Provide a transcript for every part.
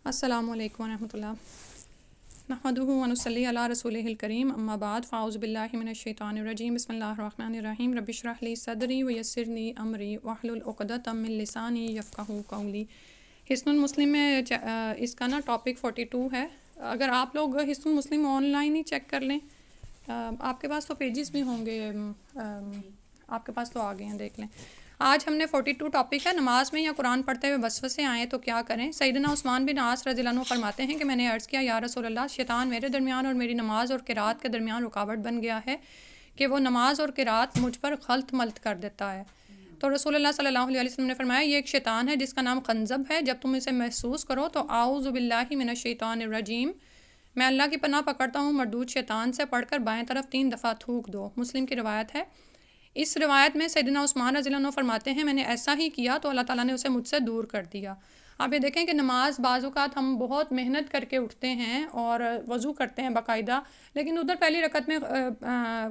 السلام علیکم ورحمۃ اللہ نحمدہ ونصلی علی رسولہ الکریم اما بعد فاعوذ باللہ من الشیطان الرجیم بسم اللہ الرحمن الرحیم رب اشرح لی صدری ویسر لی امری واحلل عقدۃ من لسانی یفقہوا قولی۔ حصن المسلم میں اس کا نا ٹاپک 42 ہے۔ اگر آپ لوگ حصن المسلم آن لائن ہی چیک کر لیں، آپ کے پاس تو پیجز بھی ہوں گے، آپ کے پاس تو آ گئے ہیں، دیکھ لیں۔ آج ہم نے 42 ٹاپک ہے، نماز میں یا قرآن پڑھتے ہوئے وسوسے آئیں تو کیا کریں۔ سیدنا عثمان بن عاص رضی اللہ عنہ فرماتے ہیں کہ میں نے عرض کیا یا رسول اللہ، شیطان میرے درمیان اور میری نماز اور قرات کے درمیان رکاوٹ بن گیا ہے کہ وہ نماز اور قرات مجھ پر خلط ملط کر دیتا ہے۔ تو رسول اللہ صلی اللہ علیہ وسلم نے فرمایا یہ ایک شیطان ہے جس کا نام خنزب ہے، جب تم اسے محسوس کرو تو اعوذ باللہ من الشیطان الرجیم، میں اللہ کی پناہ پکڑتا ہوں مردود شیطان سے، پڑھ کر بائیں طرف 3 دفعہ تھوک دو۔ مسلم کی روایت ہے۔ اس روایت میں سیدنا عثمان رضی اللہ عنہ فرماتے ہیں میں نے ایسا ہی کیا تو اللہ تعالیٰ نے اسے مجھ سے دور کر دیا۔ آپ یہ دیکھیں کہ نماز بعض اوقات ہم بہت محنت کر کے اٹھتے ہیں اور وضو کرتے ہیں باقاعدہ، لیکن ادھر پہلی رکعت میں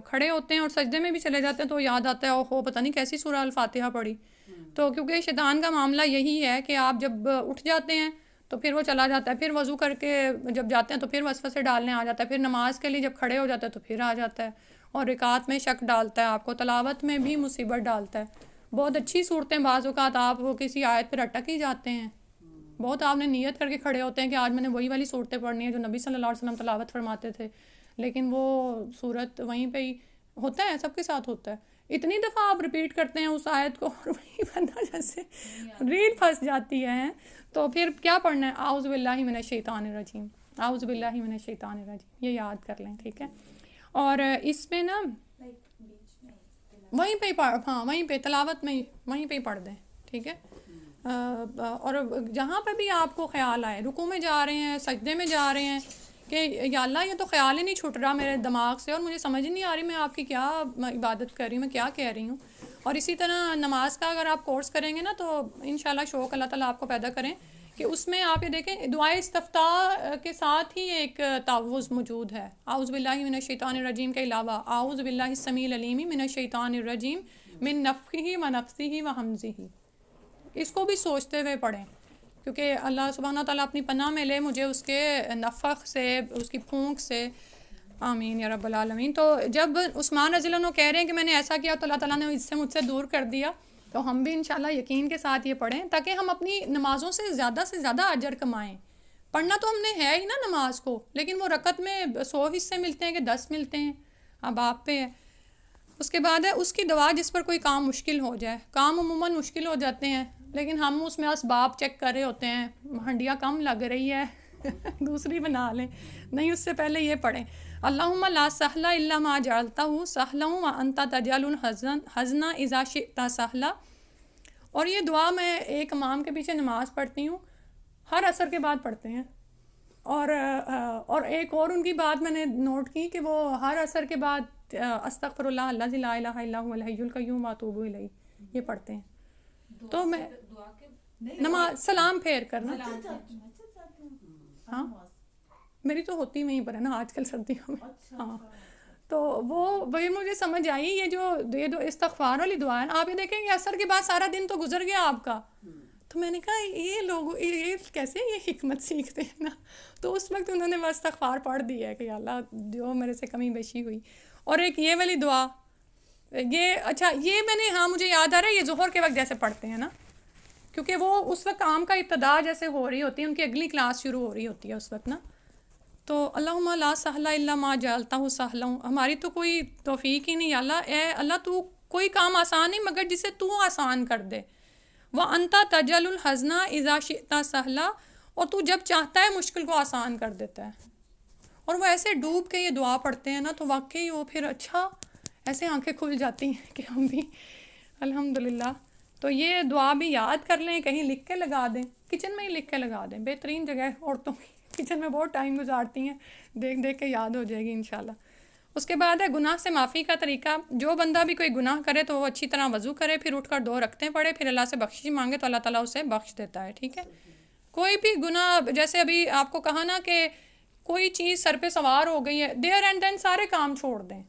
کھڑے ہوتے ہیں اور سجدے میں بھی چلے جاتے ہیں تو یاد آتا ہے اوہو پتہ نہیں کیسی سورہ الفاتحہ پڑھی۔ تو کیونکہ شیطان کا معاملہ یہی ہے کہ آپ جب اٹھ جاتے ہیں تو پھر وہ چلا جاتا ہے، پھر وضو کر کے جب جاتے ہیں تو پھر وسوسے ڈالنے آ جاتا ہے، پھر نماز کے لیے جب کھڑے ہو جاتے ہیں تو پھر آ جاتا ہے، اور رکعت میں شک ڈالتا ہے، آپ کو تلاوت میں بھی مصیبت ڈالتا ہے۔ بہت اچھی صورتیں بعض اوقات آپ وہ کسی آیت پہ اٹک ہی جاتے ہیں، بہت آپ نے نیت کر کے کھڑے ہوتے ہیں کہ آج میں نے وہی والی صورتیں پڑھنی ہے جو نبی صلی اللہ علیہ وسلم تلاوت فرماتے تھے، لیکن وہ صورت وہیں پہ ہی ہوتا ہے، سب کے ساتھ ہوتا ہے۔ اتنی دفعہ آپ ریپیٹ کرتے ہیں اس آیت کو اور وہی بندہ جیسے ریل پھنس جاتی ہے، تو پھر کیا پڑھنا ہے؟ اعوذ باللہ من الشیطان الرجیم، اعوذ باللہ من الشیطان الرجیم، یہ یاد کر لیں، ٹھیک ہے۔ اور اس میں نا وہیں پہ ہی ہاں وہیں پہ تلاوت میں وہیں پہ ہی پڑھ دیں، ٹھیک ہے۔ اور جہاں پہ بھی آپ کو خیال آئے، رکوع میں جا رہے ہیں، سجدے میں جا رہے ہیں، کہ یا اللہ یہ تو خیال ہی نہیں چھوٹ رہا میرے دماغ سے اور مجھے سمجھ نہیں آ رہی میں آپ کی کیا عبادت کر رہی ہوں، میں کیا کہہ رہی ہوں۔ اور اسی طرح نماز کا اگر آپ کورس کریں گے نا تو انشاءاللہ شوق اللہ تعالیٰ آپ کو پیدا کریں کہ اس میں آپ یہ دیکھیں دعائے استفتاح کے ساتھ ہی ایک تعوذ موجود ہے۔ اعوذ باللہ من الشیطان الرجیم کے علاوہ اعوذ باللہ السمیع العلیم من الشیطان الرجیم من نفخہ ونفثہ وہمزہ، اس کو بھی سوچتے ہوئے پڑھیں، کیونکہ اللہ سبحانہ تعالیٰ اپنی پناہ میں لے مجھے اس کے نفخ سے، اس کی پھونک سے، آمین یا رب العالمین۔ تو جب عثمان رضی اللہ عنہ کہہ رہے ہیں کہ میں نے ایسا کیا تو اللہ تعالیٰ نے اس سے مجھ سے دور کر دیا، تو ہم بھی انشاءاللہ یقین کے ساتھ یہ پڑھیں تاکہ ہم اپنی نمازوں سے زیادہ اجر کمائیں۔ پڑھنا تو ہم نے ہے ہی نا نماز کو، لیکن وہ رکعت میں 100 حصے ملتے ہیں کہ 10 ملتے ہیں، اب آپ پہ ہے۔ اس کے بعد ہے اس کی دعا جس پر کوئی کام مشکل ہو جائے۔ کام عموماً مشکل ہو جاتے ہیں لیکن ہم اس میں اسباب چیک کر رہے ہوتے ہیں، ہنڈیاں کم لگ رہی ہے دوسری بنا لیں، نہیں اس سے پہلے یہ پڑھیں اللہم لا سہل الا ما جعلتہ سہلا وانت تجعل الحزن اذا شئت سہلا۔ اور یہ دعا میں ایک امام کے پیچھے نماز پڑھتی ہوں، ہر عصر کے بعد پڑھتے ہیں، اور ایک اور ان کی بات میں نے نوٹ کی کہ وہ ہر عصر کے بعد استغفر اللہ الذی لا الہ الا هو الحی القیوم واتوب الیہ یہ پڑھتے ہیں۔ تو میں نماز سلام پھیر کرنا، ہاں میری تو ہوتی وہیں پر ہے نا آج کل سردیوں میں، ہاں تو وہ وہی مجھے سمجھ آئی یہ جو استغفار والی دعا ہے۔ آپ یہ دیکھیں کہ عصر کے بعد سارا دن تو گزر گیا آپ کا، تو میں نے کہا یہ لوگ یہ کیسے یہ حکمت سیکھتے ہیں نا، تو اس وقت انہوں نے وہ استغفار پڑھ دی ہے کہ اللہ جو میرے سے کمی بیشی ہوئی۔ اور ایک یہ والی دعا، یہ اچھا یہ میں نے ہاں مجھے یاد آ رہا ہے، یہ ظہر کے وقت جیسے پڑھتے ہیں نا، کیونکہ وہ اس وقت کام کا ابتدا جیسے ہو رہی ہوتی ہے، ان کی اگلی کلاس شروع ہو رہی ہوتی ہے اس وقت نا، تو اللہم لا سہل الا ما جعلتہ سہلا، ہماری تو کوئی توفیق ہی نہیں، اللہ اے اللہ تو کوئی کام آسان نہیں مگر جسے تو آسان کر دے، وانت تجعل الحزن اذا شئت سہلا، اور تو جب چاہتا ہے مشکل کو آسان کر دیتا ہے۔ اور وہ ایسے ڈوب کے یہ دعا پڑھتے ہیں نا تو واقعی وہ پھر اچھا ایسے آنکھیں کھل جاتی ہیں کہ ہم بھی الحمدللہ۔ تو یہ دعا بھی یاد کر لیں، کہیں لکھ کے لگا دیں، کچن میں ہی لکھ کے لگا دیں، بہترین جگہ عورتوں کی کچن میں بہت ٹائم گزارتی ہیں، دیکھ دیکھ کے یاد ہو جائے گی انشاءاللہ۔ اس کے بعد ہے گناہ سے معافی کا طریقہ۔ جو بندہ بھی کوئی گناہ کرے تو وہ اچھی طرح وضو کرے، پھر اٹھ کر 2 رکعتیں پڑھے، پھر اللہ سے بخشش مانگے تو اللہ تعالیٰ اسے بخش دیتا ہے، ٹھیک ہے۔ کوئی بھی گناہ جیسے ابھی آپ کو کہا نا کہ کوئی چیز سر پہ سوار ہو گئی ہے، دیر اینڈ دین سارے کام چھوڑ دیں،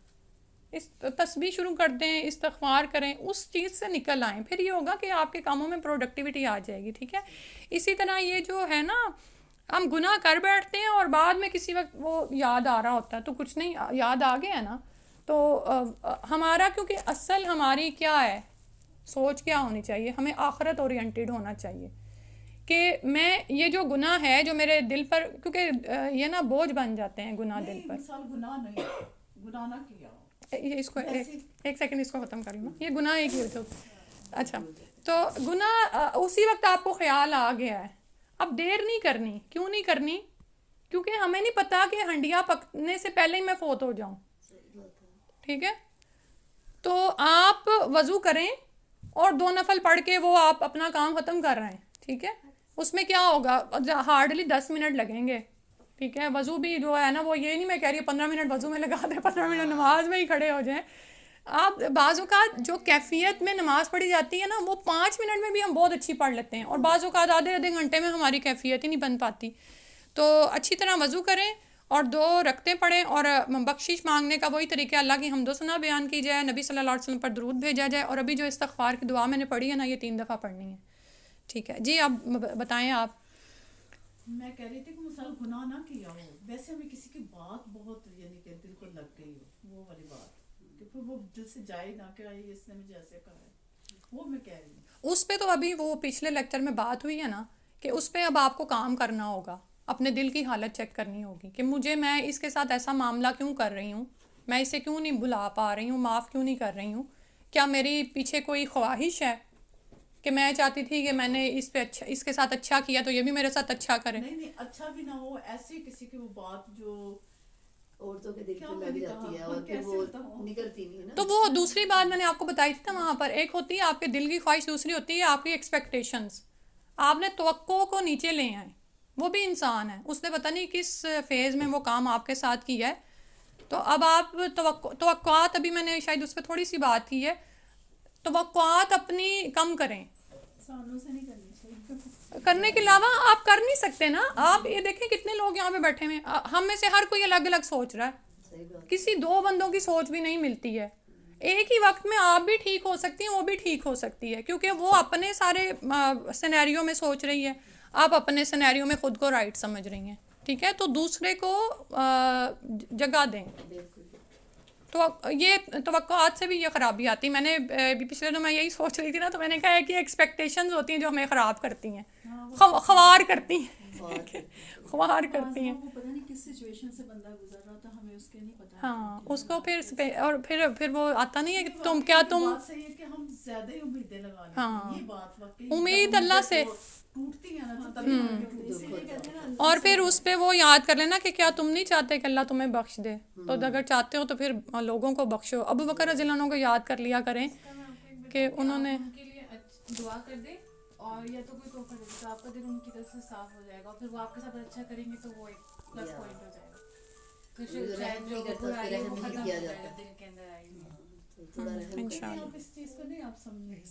اس تسبیح شروع کر دیں، استغفار کریں، اس چیز سے نکل آئیں، پھر یہ ہوگا کہ آپ کے کاموں میں پروڈکٹیوٹی آ جائے گی، ٹھیک ہے۔ اسی طرح یہ جو ہے نا ہم گناہ کر بیٹھتے ہیں اور بعد میں کسی وقت وہ یاد آ رہا ہوتا ہے تو کچھ نہیں، یاد آ گیا ہے نا، تو ہمارا کیونکہ اصل ہماری کیا ہے سوچ، کیا ہونی چاہیے، ہمیں آخرت اورینٹیڈ ہونا چاہیے کہ میں یہ جو گناہ ہے جو میرے دل پر، کیونکہ یہ نا بوجھ بن جاتے ہیں گناہ دل پر. گناہ نہیں، گناہ نہ کیا یہ اس کو ایک سیکنڈ اس کو ختم کر لوں، یہ گناہ ایک ہی ہوتا. اچھا، تو گناہ اسی وقت آپ کو خیال آ گیا ہے، اب دیر نہیں کرنی. کیوں نہیں کرنی؟ کیونکہ ہمیں نہیں پتا کہ ہنڈیاں پکنے سے پہلے ہی میں فوت ہو جاؤں. ٹھیک ہے، تو آپ وضو کریں اور 2 نفل پڑھ کے وہ آپ اپنا کام ختم کر رہے ہیں. ٹھیک ہے، اس میں کیا ہوگا، ہارڈلی 10 منٹ لگیں گے. ٹھیک ہے، وضو بھی جو ہے نا وہ یہ نہیں میں کہہ رہی ہوں 15 منٹ وضو میں لگا دیں، 15 منٹ نماز میں ہی کھڑے ہو جائیں. آپ بعض اوقات جو کیفیت میں نماز پڑھی جاتی ہے نا وہ 5 منٹ میں بھی ہم بہت اچھی پڑھ لیتے ہیں، اور بعض اوقات آدھے گھنٹے میں ہماری کیفیت ہی نہیں بن پاتی. تو اچھی طرح وضو کریں اور 2 رکعتیں پڑھیں، اور بخشش مانگنے کا وہی طریقہ، اللہ کی حمد و ثنا بیان کی جائے، نبی صلی اللہ علیہ وسلم پر درود بھیجا جائے، اور ابھی جو استغفار کی دعا میں نے پڑھی ہے نا یہ 3 دفعہ پڑھنی ہے. ٹھیک ہے جی، اب بتائیں آپ. میں کہہ رہی تھی کہ مثال گناہ نہ کیا ہو، ویسے ہمیں کسی کی بات بہت یعنی کہ دل کو لگ گئی ہو، وہ والی بات کہ پھر وہ دل سے جائے نہ کہ اس نے مجھے ایسے کہا ہے، وہ میں کہہ رہی ہوں. اس پہ تو ابھی وہ پچھلے لیکچر میں بات ہوئی ہے نا کہ اس پہ اب آپ کو کام کرنا ہوگا، اپنے دل کی حالت چیک کرنی ہوگی کہ میں اس کے ساتھ ایسا معاملہ کیوں کر رہی ہوں، میں اسے کیوں نہیں بھلا پا رہی ہوں، معاف کیوں نہیں کر رہی ہوں. کیا میری پیچھے کوئی خواہش ہے کہ میں چاہتی تھی کہ میں نے اس پہ اچھا، اس کے ساتھ اچھا کیا تو یہ بھی میرے ساتھ اچھا کرے. نہیں اچھا بھی نہ ہو، ایسے کسی کی وہ بات جو عورتوں کے دل پہ لگ جاتی ہے اور پھر وہ نکلتی نہیں ہے نا. تو وہ دوسری بات میں نے آپ کو بتائی تھی نا وہاں پر، ایک ہوتی ہے آپ کے دل کی خواہش، دوسری ہوتی ہے آپ کی ایکسپیکٹیشنز. آپ نے توقع کو نیچے لے آئے، وہ بھی انسان ہے، اس نے پتہ نہیں کس فیز میں وہ کام آپ کے ساتھ کیا ہے. تو اب آپ توقعات، ابھی میں نے شاید اس پہ تھوڑی سی بات کی ہے، توقعات اپنی کم کریں. انسانوں سے نہیں کرنی چاہیے. کرنے کے علاوہ آپ کر نہیں سکتے نا. آپ یہ دیکھیں کتنے لوگ یہاں پہ بیٹھے ہوئے ہیں، ہم میں سے ہر کوئی الگ الگ سوچ رہا ہے، کسی 2 بندوں کی سوچ بھی نہیں ملتی ہے. ایک ہی وقت میں آپ بھی ٹھیک ہو سکتی ہیں، وہ بھی ٹھیک ہو سکتی ہے، کیونکہ وہ اپنے سارے سینیریو میں سوچ رہی ہے، آپ اپنے سینیریو میں خود کو رائٹ سمجھ رہی ہیں. ٹھیک ہے، تو دوسرے کو جگہ دیں. تو یہ توقعات سے بھی یہ خرابی آتی. میں نے پچھلے دنوں میں یہی سوچ رہی تھی نا، تو میں نے کہا ہے کہ ایکسپیکٹیشنز ہوتی ہیں جو ہمیں خراب کرتی ہیں، خوار کرتی ہیں، خوار کرتی ہیں. وہ پتہ نہیں کس سچویشن سے بندہ گزر رہا تھا، ہمیں اس کے نہیں پتا. ہاں، اس کو پھر اور پھر وہ آتا نہیں ہے کہ تم کیا تم بات صحیح ہے کہ ہم زیادہ ہی امیدیں لگا لیتے ہیں. یہ بات واقعی امید اللہ سے ٹوٹتی ہے نا تو اور پھر اس پہ وہ یاد کر لینا کہ کیا تم نہیں چاہتے کہ اللہ تمہیں بخش دے، تو اگر چاہتے ہو تو پھر لوگوں کو بخشو. ابو بکر رضی اللہ عنہ کو یاد کر لیا کریں کہ انہوں نے ان کے لیے دعا کر دیں اور یا تو کوئی تحفہ دے دے تو آپ کا دل ان کی طرف سے صاف ہو جائے گا، اور پھر وہ آپ کے ساتھ اچھا کریں گے تو وہ ایک پلس پوائنٹ ہو جائے گا. پھر شاید جو برائی ہے وہ ختم ہو جائے گا دل کے اندر آئی ہے. انشاءاللہ. اس چیز کو نہیں آپ سمجھیں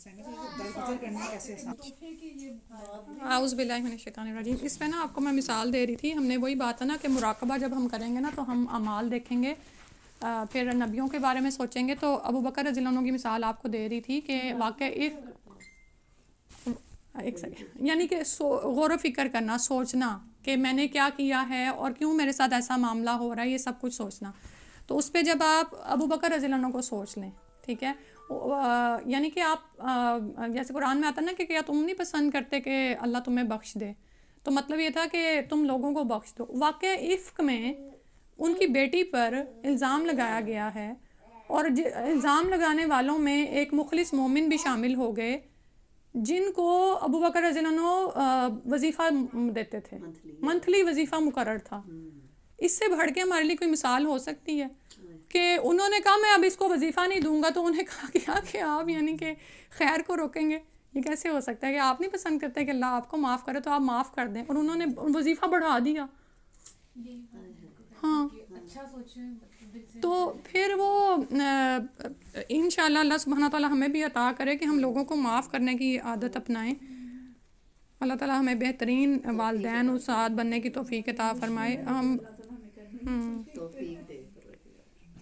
اعوذ باللہ من الشیطان الرجیم. اس پہ نا آپ کو میں مثال دے رہی تھی، ہم نے وہی بات ہے نا کہ مراقبہ جب ہم کریں گے نا تو ہم اعمال دیکھیں گے، پھر نبیوں کے بارے میں سوچیں گے. تو ابو بکر رضی اللہ عنہ کی مثال آپ کو دے رہی تھی کہ واقع ایک سیکنڈ، یعنی کہ غور و فکر کرنا، سوچنا کہ میں نے کیا کیا ہے اور کیوں میرے ساتھ ایسا معاملہ ہو رہا ہے، یہ سب کچھ سوچنا. تو اس پہ جب آپ ابو بکر رضی اللہ عنہ کو سوچ لیں، ٹھیک ہے، یعنی کہ آپ جیسے قرآن میں آتا نا کہ کیا تم نہیں پسند کرتے کہ اللہ تمہیں بخش دے، تو مطلب یہ تھا کہ تم لوگوں کو بخش دو. واقع عفق میں ان کی بیٹی پر الزام لگایا گیا ہے، اور الزام لگانے والوں میں ایک مخلص مومن بھی شامل ہو گئے جن کو ابو بکر رضی اللہ عنہ وظیفہ دیتے تھے، منتھلی وظیفہ مقرر تھا. اس سے بڑھ کے ہمارے لیے کوئی مثال ہو سکتی ہے کہ انہوں نے کہا میں اب اس کو وظیفہ نہیں دوں گا، تو انہیں کہا کیا کہ آپ یعنی کہ خیر کو روکیں گے؟ یہ کیسے ہو سکتا ہے کہ آپ نہیں پسند کرتے کہ اللہ آپ کو معاف کرے تو آپ معاف کر دیں، اور انہوں نے وظیفہ بڑھا دیا. ہاں، اچھا سوچیں. تو پھر وہ انشاءاللہ اللہ سبحانہ تعالیٰ ہمیں بھی عطا کرے کہ ہم لوگوں کو معاف کرنے کی عادت اپنائیں. اللہ تعالیٰ ہمیں بہترین والدین و ساتھ بننے کی توفیق عطا فرمائے. ہم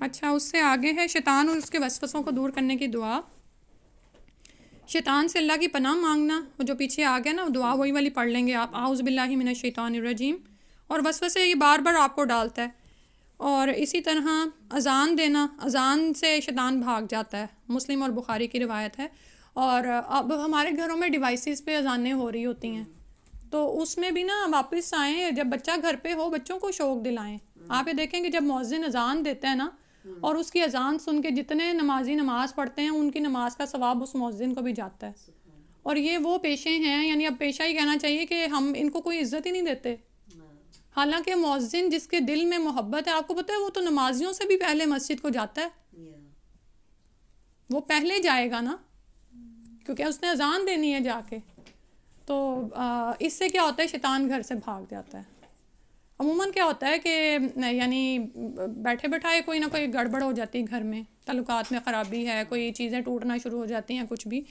اچھا، اس سے آگے ہے شیطان اور اس کے وسوسوں کو دور کرنے کی دعا. شیطان سے اللہ کی پناہ مانگنا، وہ جو پیچھے آ گیا نا، وہ دعا وہی والی پڑھ لیں گے آپ، اعوذ باللہ من الشیطان الرجیم. اور وسوسے یہ بار بار آپ کو ڈالتا ہے. اور اسی طرح اذان دینا، اذان سے شیطان بھاگ جاتا ہے، مسلم اور بخاری کی روایت ہے. اور اب ہمارے گھروں میں ڈیوائسز پہ اذانیں ہو رہی ہوتی ہیں، تو اس میں بھی نا واپس آئیں، جب بچہ گھر پہ ہو بچوں کو شوق دلائیں. آپ یہ دیکھیں کہ جب مؤذن اذان دیتا ہے نا، اور اس کی اذان سن کے جتنے نمازی نماز پڑھتے ہیں ان کی نماز کا ثواب اس مؤذن کو بھی جاتا ہے. اور یہ وہ پیشے ہیں، یعنی اب پیشہ ہی کہنا چاہیے کہ ہم ان کو کوئی عزت ہی نہیں دیتے. حالانکہ مؤذن جس کے دل میں محبت ہے، آپ کو پتہ ہے وہ تو نمازیوں سے بھی پہلے مسجد کو جاتا ہے، وہ پہلے جائے گا نا، کیونکہ اس نے اذان دینی ہے جا کے. تو اس سے کیا ہوتا ہے، شیطان گھر سے بھاگ جاتا ہے. عموماً کیا ہوتا ہے کہ یعنی بیٹھے بیٹھائے کوئی نہ کوئی گڑبڑ ہو جاتی ہے گھر میں، تعلقات میں خرابی ہے، کوئی چیزیں ٹوٹنا شروع ہو جاتی ہیں کچھ بھی.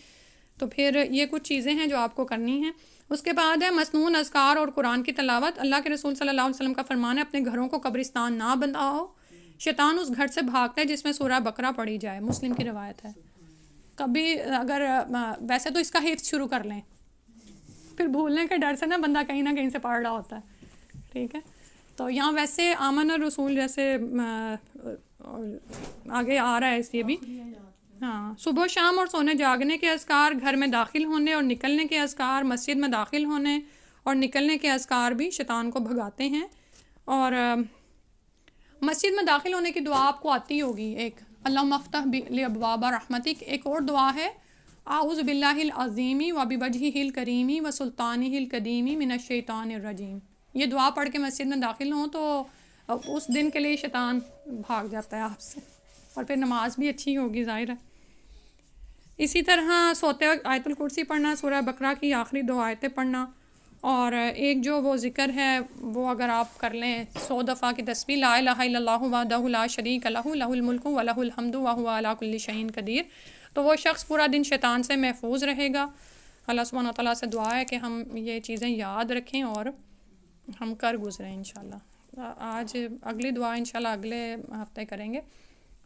تو پھر یہ کچھ چیزیں ہیں جو آپ کو کرنی ہیں. اس کے بعد ہے مسنون اذکار اور قرآن کی تلاوت. اللہ کے رسول صلی اللہ علیہ وسلم کا فرمان ہے، اپنے گھروں کو قبرستان نہ بناؤ، شیطان اس گھر سے بھاگتا ہے جس میں سورہ بقرہ پڑھی جائے. مسلم کی روایت ہے. کبھی اگر ویسے تو اس کا حفظ شروع کر لیں، پھر بھولنے کے ڈر سے نا بندہ کہیں نہ کہیں سے پڑھ رہا ہوتا ہے. ٹھیک ہے، تو یہاں ویسے آمن الرسول جیسے آگے آ رہا ہے اس یہ بھی. ہاں، صبح شام اور سونے جاگنے کے اذکار، گھر میں داخل ہونے اور نکلنے کے اذکار، مسجد میں داخل ہونے اور نکلنے کے اذکار بھی شیطان کو بھگاتے ہیں. اور مسجد میں داخل ہونے کی دعا آپ کو آتی ہوگی، ایک اللہم افتح لی ابواب رحمتک. ایک اور دعا ہے اعوذ باللہ العظیم و بوجہہ الکریم و سلطانہ القدیم من الشیطان الرجیم. یہ دعا پڑھ کے مسجد میں داخل ہوں تو اس دن کے لیے شیطان بھاگ جاتا ہے آپ سے، اور پھر نماز بھی اچھی ہوگی ظاہر ہے. اسی طرح سوتے وقت آیت الکرسی پڑھنا، سورہ بقرہ کی آخری 2 آیتیں پڑھنا. اور ایک جو وہ ذکر ہے وہ اگر آپ کر لیں 100 دفعہ کی تسبیح، لا الہ الا اللہ وحدہ لا شریک لہ لہ الملک و لہ الحمد وہو علی کل شیء قدیر، تو وہ شخص پورا دن شیطان سے محفوظ رہے گا. اللہ سبحانہ و تعالیٰ سے دعا ہے کہ ہم یہ چیزیں یاد رکھیں اور ہم کر گزریں انشاءاللہ. آج اگلی دعا انشاءاللہ اگلے ہفتے کریں گے.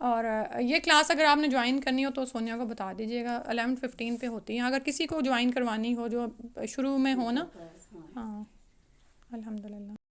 اور یہ کلاس اگر آپ نے جوائن کرنی ہو تو سونیا کو بتا دیجیے گا، 11:15 پہ ہوتی ہیں. اگر کسی کو جوائن کروانی ہو جو شروع میں ہو نا. ہاں، الحمدللہ.